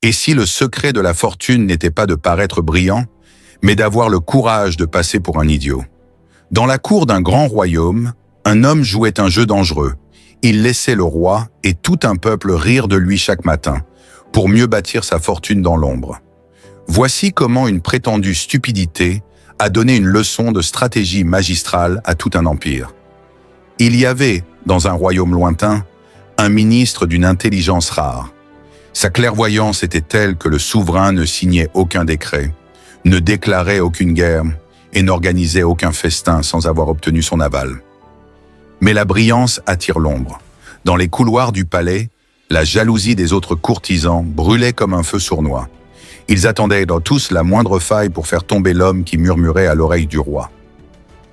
Et si le secret de la fortune n'était pas de paraître brillant, mais d'avoir le courage de passer pour un idiot? Dans la cour d'un grand royaume, un homme jouait un jeu dangereux. Il laissait le roi et tout un peuple rire de lui chaque matin, pour mieux bâtir sa fortune dans l'ombre. Voici comment une prétendue stupidité a donné une leçon de stratégie magistrale à tout un empire. Il y avait, dans un royaume lointain, un ministre d'une intelligence rare. Sa clairvoyance était telle que le souverain ne signait aucun décret, ne déclarait aucune guerre et n'organisait aucun festin sans avoir obtenu son aval. Mais la brillance attire l'ombre. Dans les couloirs du palais, la jalousie des autres courtisans brûlait comme un feu sournois. Ils attendaient dans tous la moindre faille pour faire tomber l'homme qui murmurait à l'oreille du roi.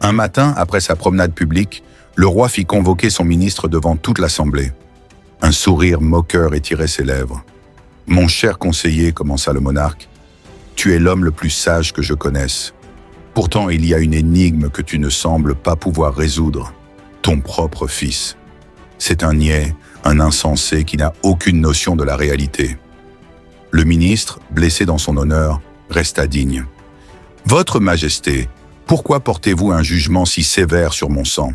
Un matin, après sa promenade publique, le roi fit convoquer son ministre devant toute l'assemblée. Un sourire moqueur étirait ses lèvres. « Mon cher conseiller, commença le monarque, tu es l'homme le plus sage que je connaisse. Pourtant, il y a une énigme que tu ne sembles pas pouvoir résoudre. Ton propre fils. C'est un niais, un insensé qui n'a aucune notion de la réalité. » Le ministre, blessé dans son honneur, resta digne. « Votre Majesté, pourquoi portez-vous un jugement si sévère sur mon sang ?»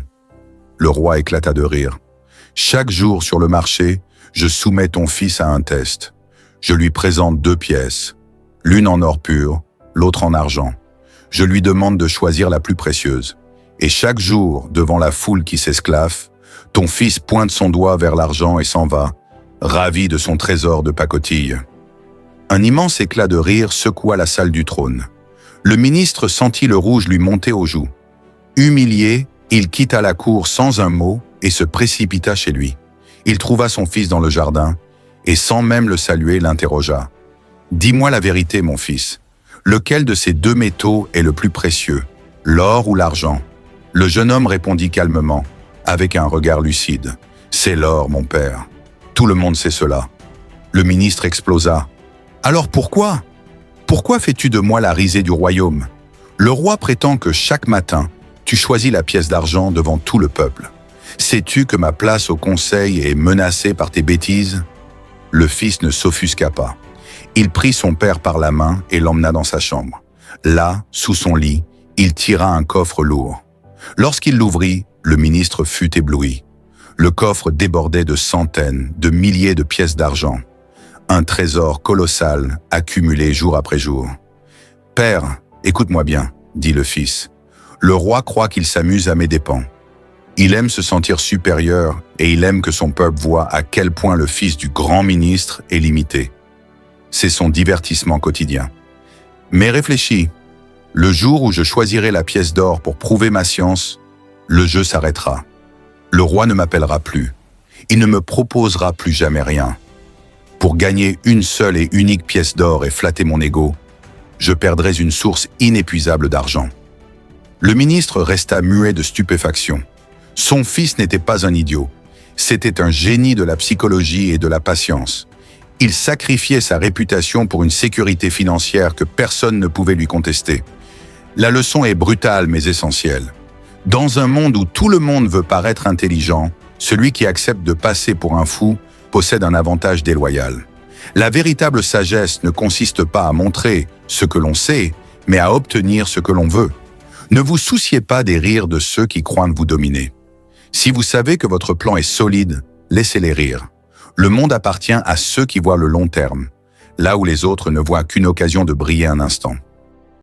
Le roi éclata de rire. « Chaque jour sur le marché, je soumets ton fils à un test. Je lui présente 2 pièces, l'une en or pur, l'autre en argent. Je lui demande de choisir la plus précieuse. Et chaque jour, devant la foule qui s'esclaffe, ton fils pointe son doigt vers l'argent et s'en va, ravi de son trésor de pacotille. » Un immense éclat de rire secoua la salle du trône. Le ministre sentit le rouge lui monter aux joues. Humilié, il quitta la cour sans un mot et se précipita chez lui. Il trouva son fils dans le jardin et sans même le saluer, l'interrogea. « Dis-moi la vérité, mon fils. Lequel de ces 2 métaux est le plus précieux, l'or ou l'argent ?» Le jeune homme répondit calmement, avec un regard lucide. « C'est l'or, mon père. Tout le monde sait cela. » Le ministre explosa. « Alors pourquoi? Pourquoi fais-tu de moi la risée du royaume? Le roi prétend que chaque matin, tu choisis la pièce d'argent devant tout le peuple. Sais-tu que ma place au conseil est menacée par tes bêtises ?» Le fils ne s'offusqua pas. Il prit son père par la main et l'emmena dans sa chambre. Là, sous son lit, il tira un coffre lourd. Lorsqu'il l'ouvrit, le ministre fut ébloui. Le coffre débordait de centaines, de milliers de pièces d'argent. Un trésor colossal, accumulé jour après jour. « Père, écoute-moi bien, » dit le fils. « Le roi croit qu'il s'amuse à mes dépens. Il aime se sentir supérieur et il aime que son peuple voie à quel point le fils du grand ministre est limité. C'est son divertissement quotidien. Mais réfléchis, le jour où je choisirai la pièce d'or pour prouver ma science, le jeu s'arrêtera. Le roi ne m'appellera plus. Il ne me proposera plus jamais rien. Pour gagner une seule et unique pièce d'or et flatter mon ego, je perdrai une source inépuisable d'argent. » Le ministre resta muet de stupéfaction. Son fils n'était pas un idiot. C'était un génie de la psychologie et de la patience. Il sacrifiait sa réputation pour une sécurité financière que personne ne pouvait lui contester. La leçon est brutale mais essentielle. Dans un monde où tout le monde veut paraître intelligent, celui qui accepte de passer pour un fou possède un avantage déloyal. La véritable sagesse ne consiste pas à montrer ce que l'on sait, mais à obtenir ce que l'on veut. Ne vous souciez pas des rires de ceux qui croient vous dominer. Si vous savez que votre plan est solide, laissez-les rire. Le monde appartient à ceux qui voient le long terme, là où les autres ne voient qu'une occasion de briller un instant.